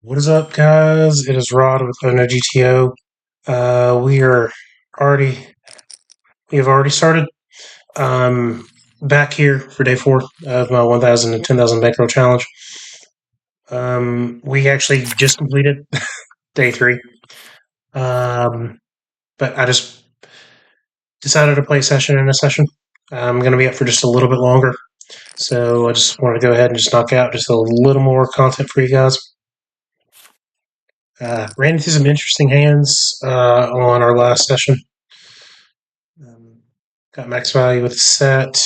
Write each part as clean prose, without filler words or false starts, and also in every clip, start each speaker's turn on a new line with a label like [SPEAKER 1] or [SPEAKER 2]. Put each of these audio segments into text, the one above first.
[SPEAKER 1] What is up, guys? It is Rod with No GTO. We are already we have already started. Back here for day 4 of my 1,000 to 10,000 bankroll challenge. We actually just completed day 3. Um, but I just decided to play a session in a session. I'm going to be up for just a little bit longer, so I just wanted to go ahead and just knock out just a little more content for you guys. Ran into some interesting hands on our last session. Um, got max value with a set.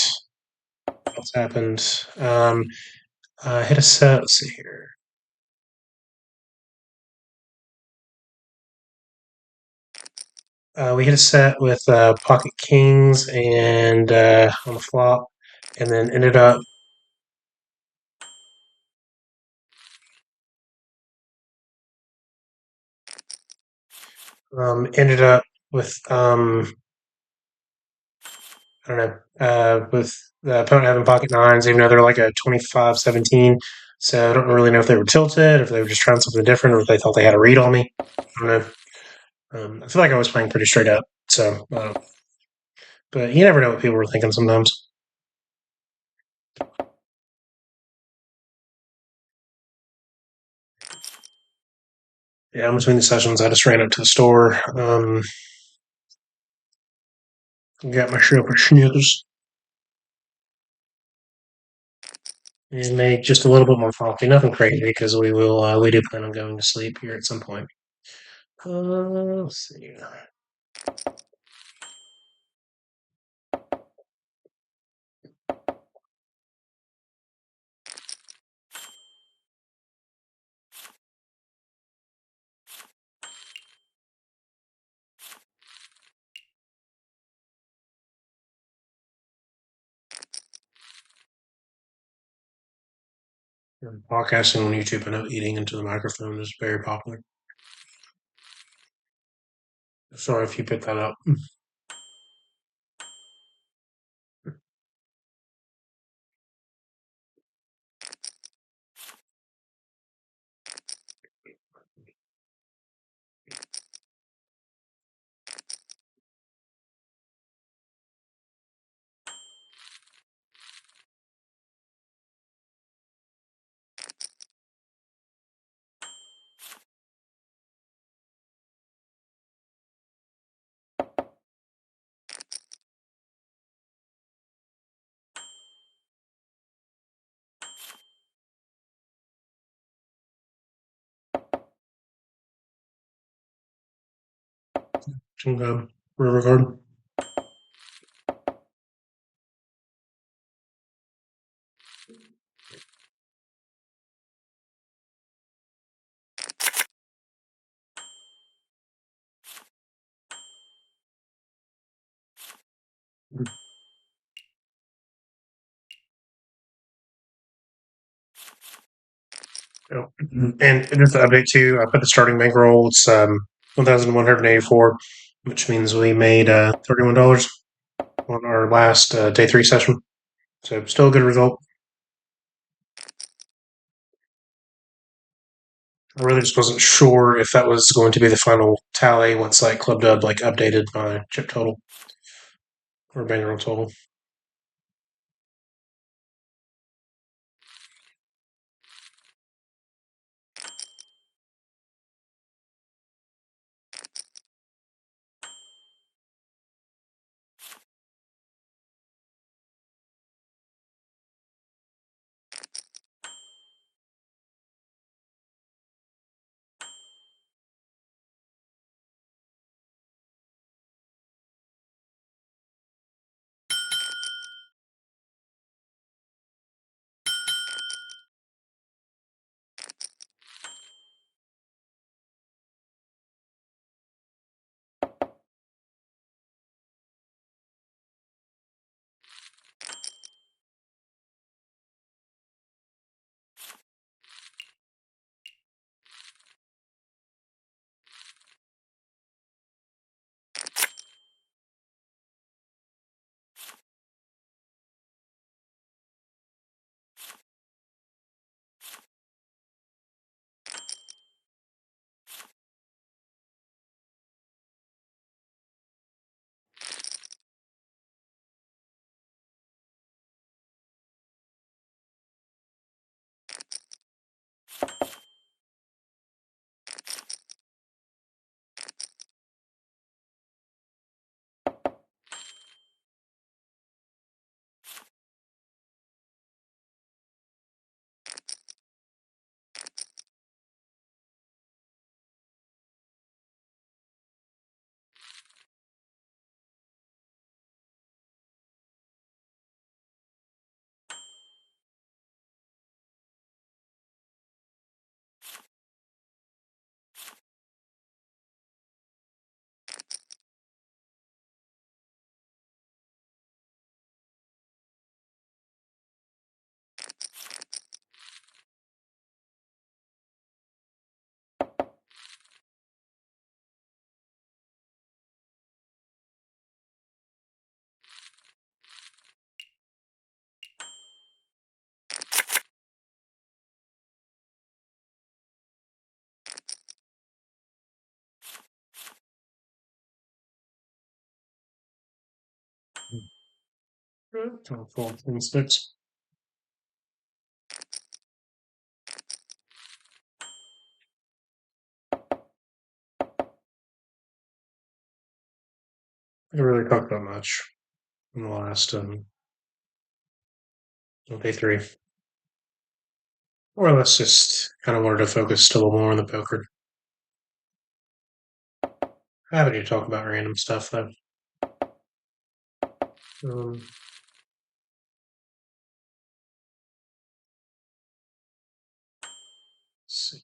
[SPEAKER 1] What's happened? Hit a set. Let's see here. We hit a set with pocket kings and on the flop, and then ended up with I don't know with the opponent having pocket nines, even though they're like a 25-17. So I don't really know if they were tilted, if they were just trying something different, or if they thought they had a read on me. I don't know. I feel like I was playing pretty straight up. So, but you never know what people were thinking sometimes. Yeah, in between the sessions, I just ran up to the store, got my shrimp and schnookers, and made just a little bit more coffee. Nothing crazy because we do plan on going to sleep here at some point. Let's see. Podcasting on YouTube, I know eating into the microphone is very popular. Sorry if you picked that up. River Garden. Oh, and just to update too, I put the starting bankroll. It's 1,184, which means we made $31 on our last day 3 session. So still a good result. I really just wasn't sure if that was going to be the final tally once like Club Dub like updated my chip total or bankroll total. Four, 10, 6. I didn't really talk about much in the last day three. Or let's just kind of wanted to focus a little more on the poker. Happy to talk about random stuff though. Um, let's see.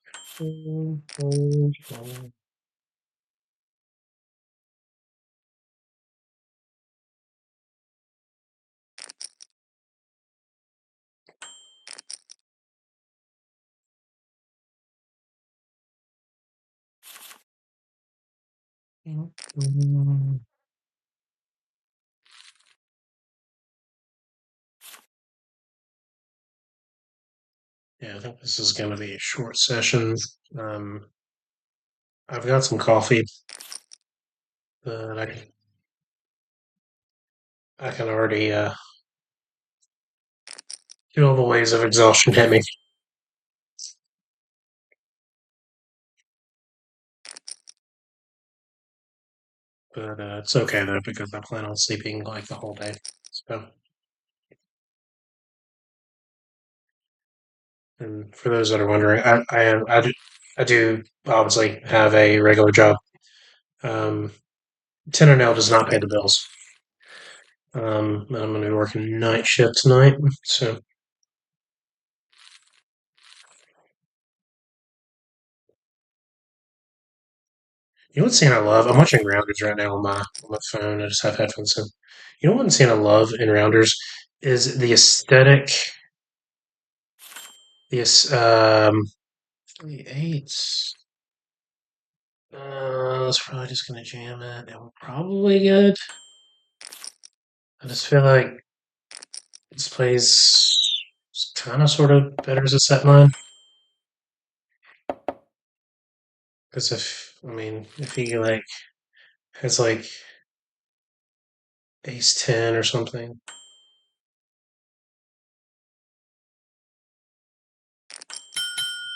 [SPEAKER 1] Yeah, I think this is going to be a short session. Um, I've got some coffee that I can already get all the waves of exhaustion hit me. But it's okay though because I plan on sleeping like the whole day. So, and for those that are wondering, I do obviously have a regular job. Um, 10 does not pay the bills. And I'm going to be working night shift tonight. So, you know what scene I love? I'm watching Rounders right now on my phone. I just have headphones in. You know one scene I love in Rounders is the aesthetic. Yes, the eights. That's probably just gonna jam it. It will probably good. I just feel like this plays kind of sort of better as a set line. Because if he like has like ace 10 or something.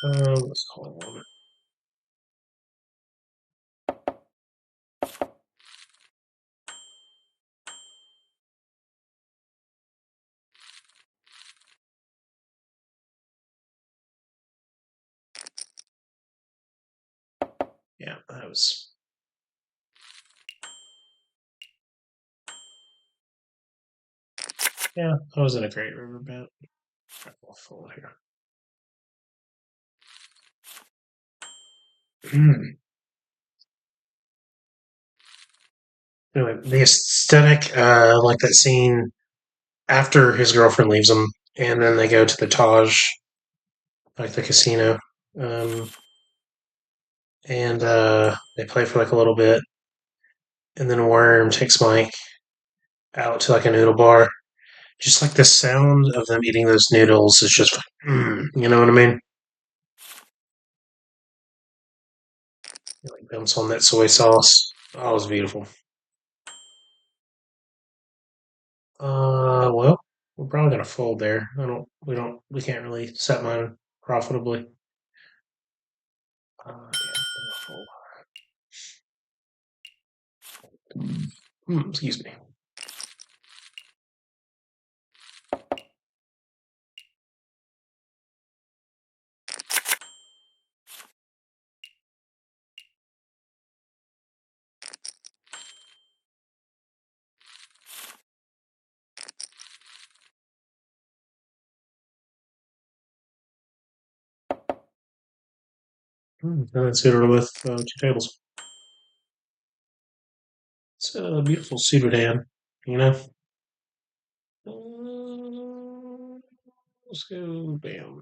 [SPEAKER 1] Let's call it one. Yeah, that was in a great river bet. We'll fold here. Anyway, the aesthetic, like that scene after his girlfriend leaves him, and then they go to the Taj, like the casino, um, and they play for like a little bit, and then Worm takes Mike out to like a noodle bar. Just like the sound of them eating those noodles is just, you know what I mean? It like dumps on that soy sauce. Oh, it was beautiful. Well, we're probably gonna fold there. We can't really set mine profitably. Yeah, fold. Excuse me. And then suited with 2 tables. It's a beautiful suited hand, you know. Let's go, bam.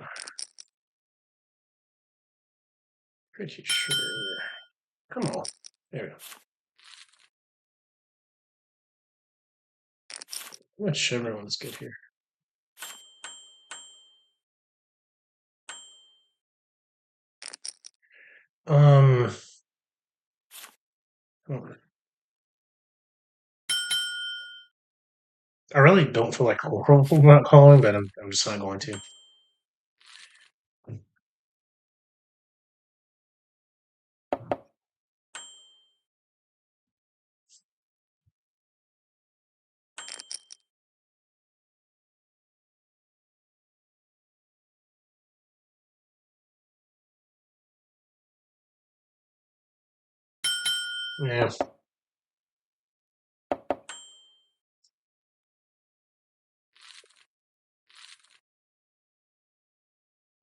[SPEAKER 1] Pretty sure. Come on. There we go. Wish everyone's good here. Um, hold on. I really don't feel like not calling, but I'm just not going to. Yeah.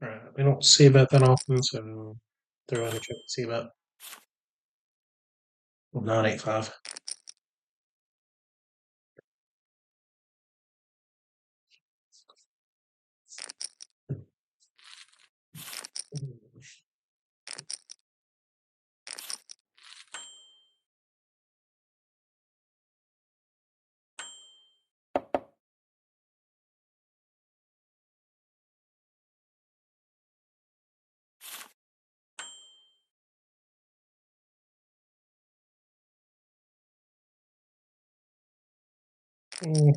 [SPEAKER 1] Right. We don't see about that often, so throw in a check see about 985.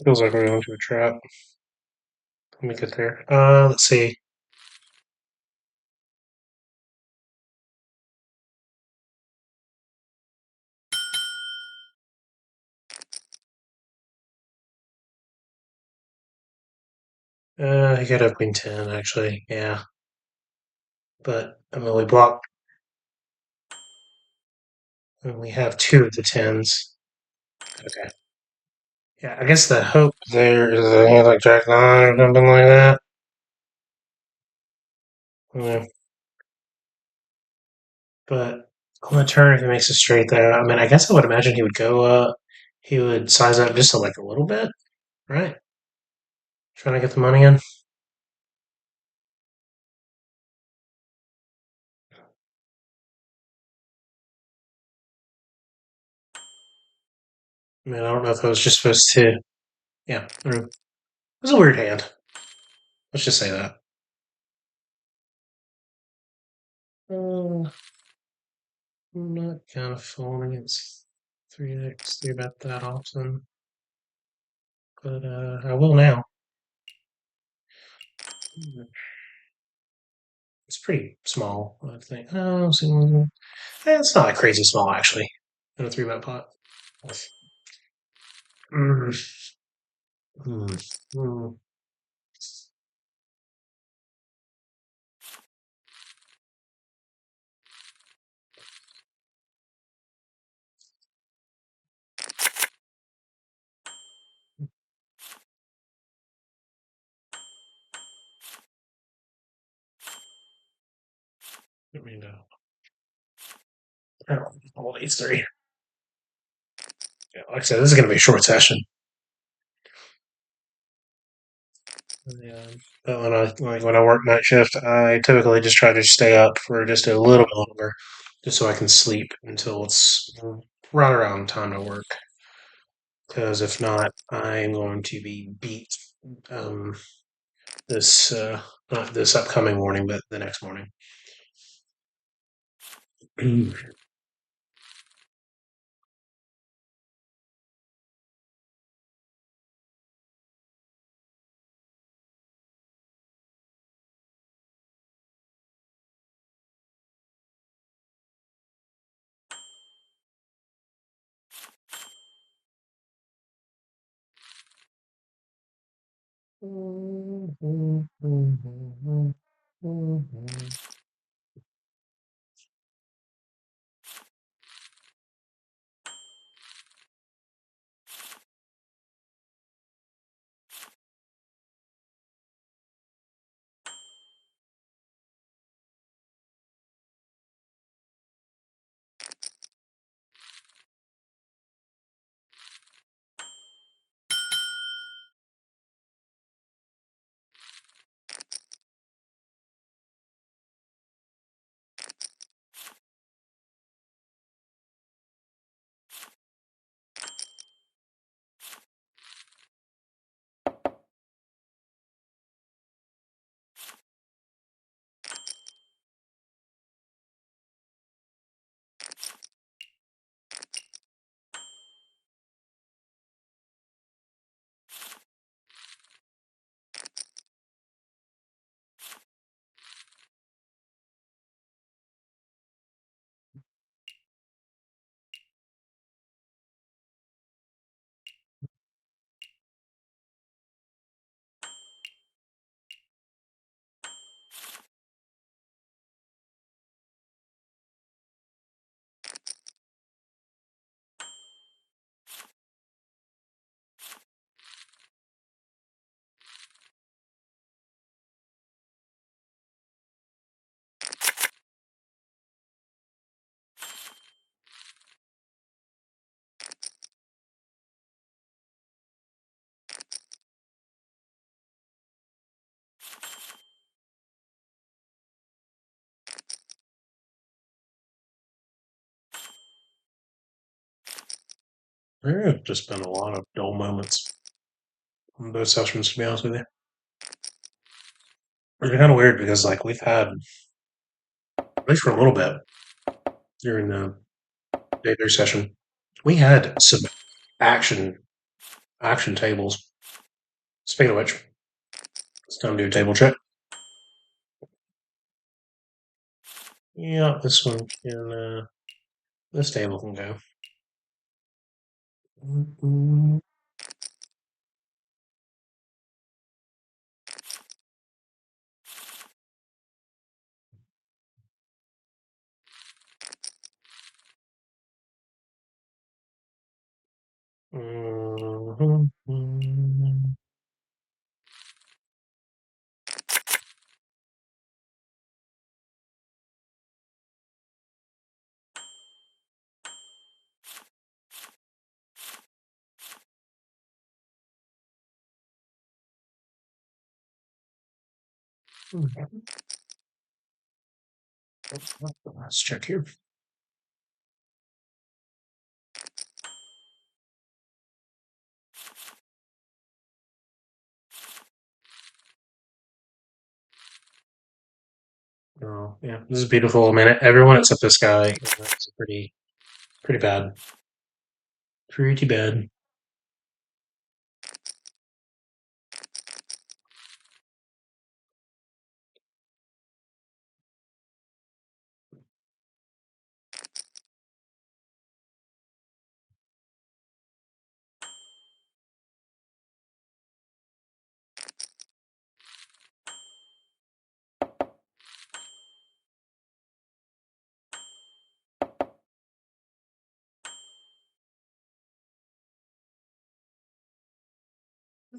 [SPEAKER 1] Feels like we're going to a trap. Let me get there. Let's see. He got up queen 10, actually. Yeah. But I mean, we blocked, and we have two of the 10s. Okay. Yeah, I guess the hope there is that he had like Jack 9 or something like that. Yeah. But on the turn, if he makes a straight there, I mean, I guess I would imagine he would go up. He would size up just like a little bit, right? Trying to get the money in. I mean, I don't know if I was just supposed to. Yeah, it was a weird hand. Let's just say that. Uh, I'm not kind of folding. It's 3x, 3 bet that often, but I will now. It's pretty small, I think. Oh, so, it's not crazy small actually in a 3 bet pot. Mm, mm, mm. I mean, hold ace three. Yeah, like I said, this is going to be a short session. Yeah, but when I work night shift, I typically just try to stay up for just a little bit longer, just so I can sleep until it's right around time to work. Because if not, I'm going to be beat um, this not this upcoming morning, but the next morning. There have just been a lot of dull moments on both sessions, to be honest with you. It's kind of weird because, like, we've had, at least for a little bit during the day session, we had some action action tables. Speaking of which, it's time to do a table check. Yeah, this one can, this table can go. Mm-mm. Mhm. Let's check here. Oh, yeah, this is beautiful. I mean, everyone except this guy is pretty bad. Pretty bad.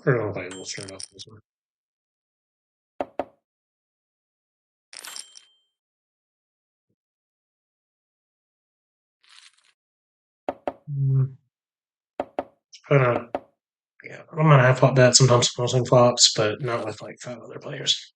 [SPEAKER 1] I don't know if I will start off this one. Mm, But yeah, I'm gonna have flop bet sometimes closing flops, but not with like five other players.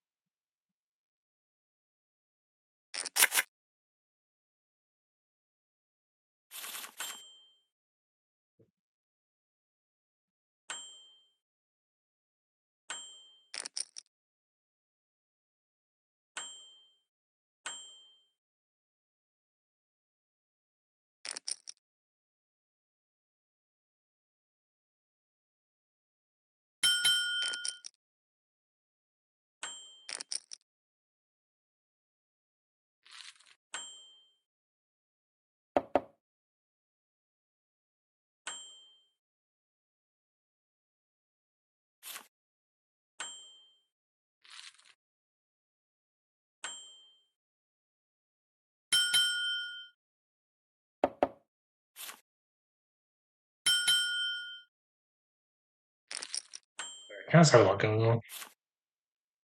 [SPEAKER 1] Kind of have a lot going on.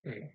[SPEAKER 1] Mm.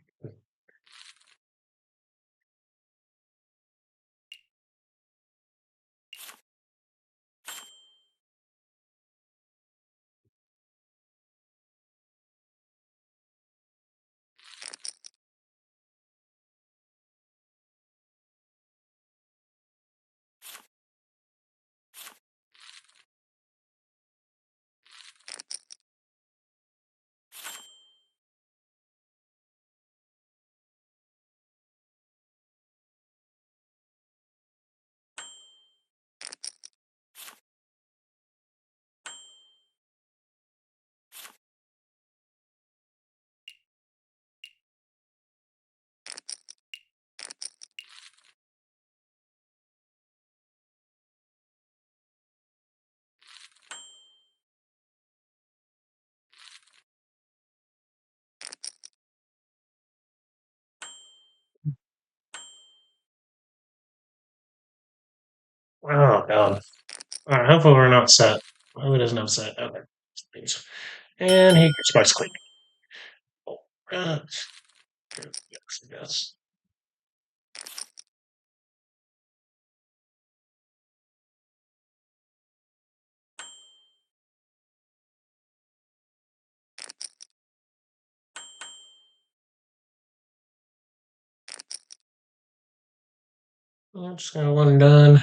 [SPEAKER 1] Oh god. All right, hopefully we're not set. Oh, it doesn't have set. Okay. Thanks. And he spice clean. Oh, yes, yes. I'm just gonna one done.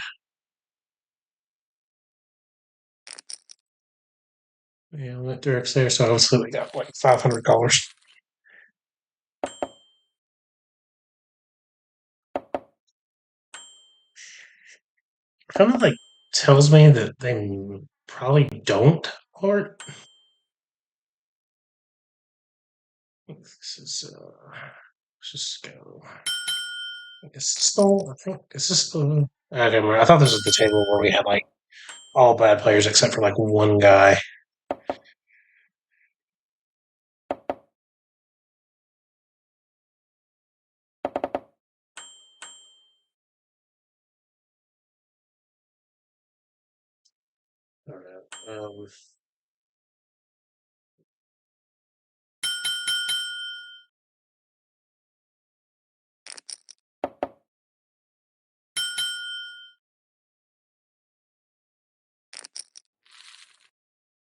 [SPEAKER 1] Yeah, that directs there. So obviously we got like $500. Kind of like tells me that they probably don't heart. This is let's just go. I guess it's still. I think this is the. I don't remember. I thought this was the table where we had like all bad players except for like one guy. I don't know.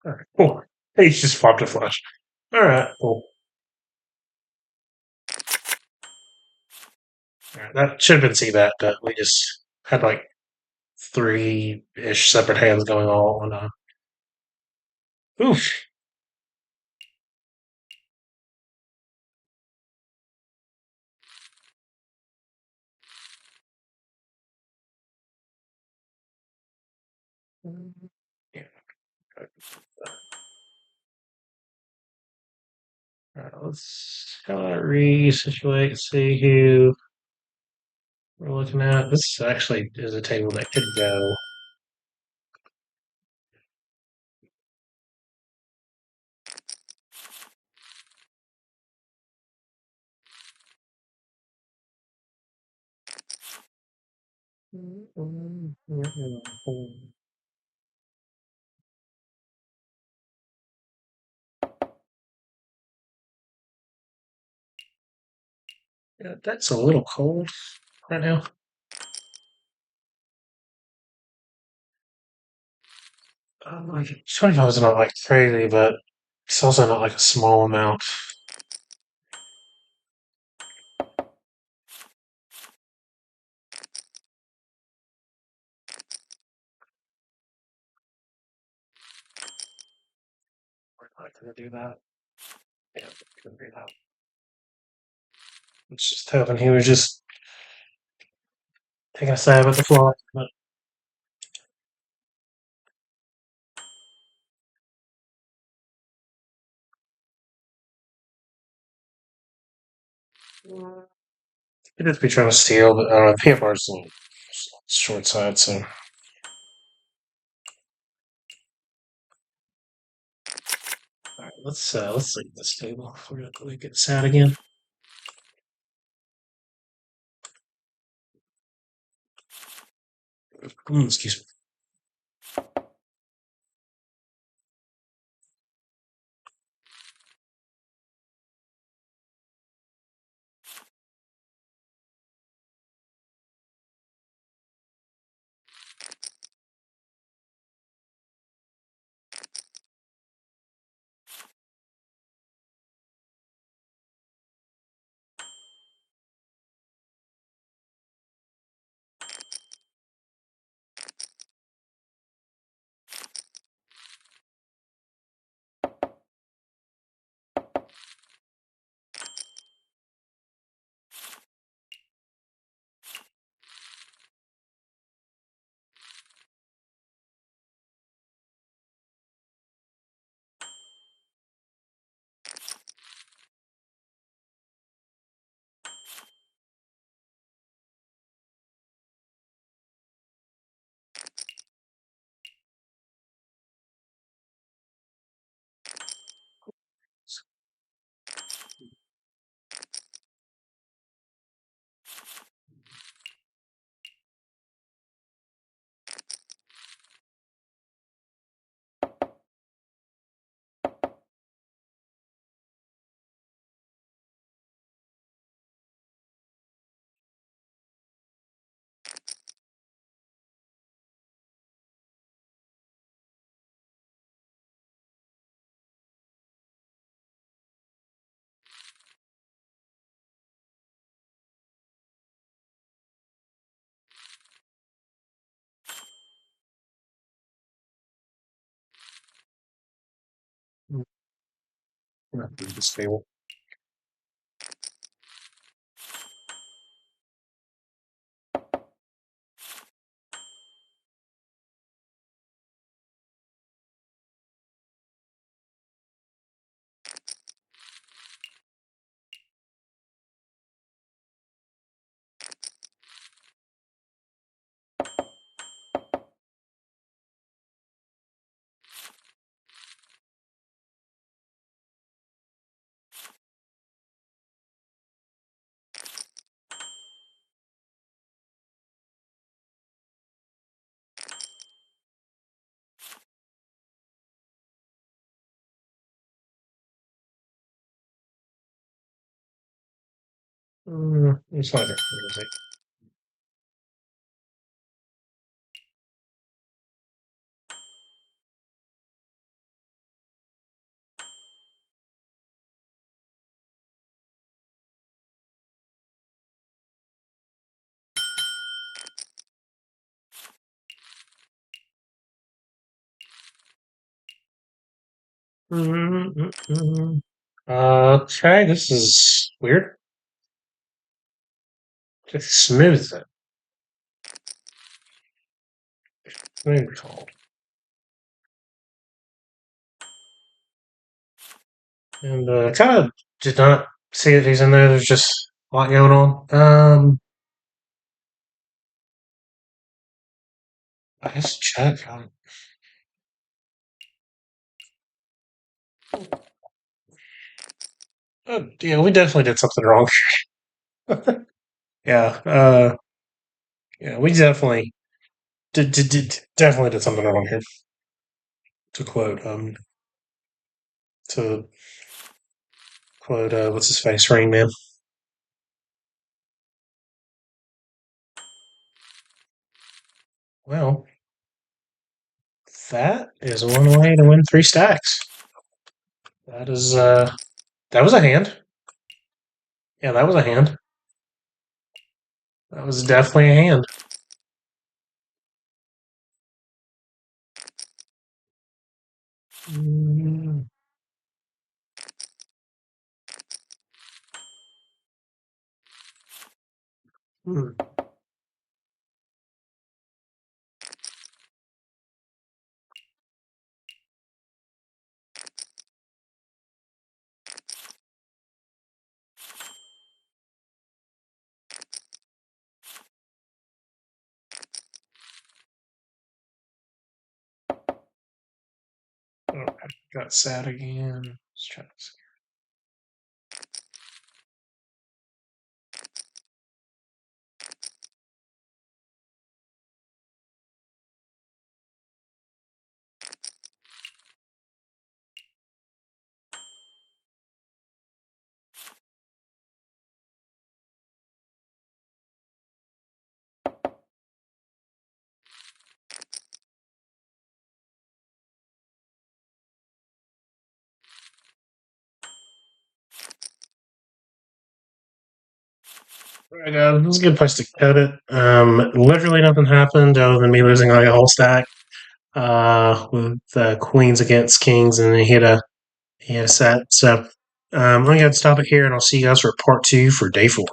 [SPEAKER 1] All right, cool. He's just flopped a flush. All right, cool. All right, that should have been C-bet, but we just had like three-ish separate hands going all on. Oof. Yeah. All right, let's kind of re-situate, see who we're looking at. This actually is a table that could go. Yeah, that's a little cold right now. Like 25 is not like crazy, but it's also not like a small amount. We're not gonna do that. Yeah, we're gonna do that. It's just hoping he was just taking a stab at the flop, but he could just be trying to steal. But I don't know. PFR's on short side, so all right, let's leave this table before we get sad again. Excuse me. Stable. It's not that crazy. Okay, this is weird. Just smooth it. Smooth called. And kind of did not see that he's in there. There's just a lot going on. I guess check. Yeah, we definitely did something wrong. Yeah, yeah, we definitely did something wrong here. To quote, to quote, what's his face, Rain Man. Well, that is one way to win 3 stacks. That is, that was a hand. Yeah, that was a hand. That was definitely a hand. Mm, hmm. Oh, I got sad again. Let's try this. Right, this is a good place to cut it. Literally nothing happened other than me losing like a whole stack. With queens against kings, and then he had a set. So I'm gonna stop it here, and I'll see you guys for part 2 for day 4.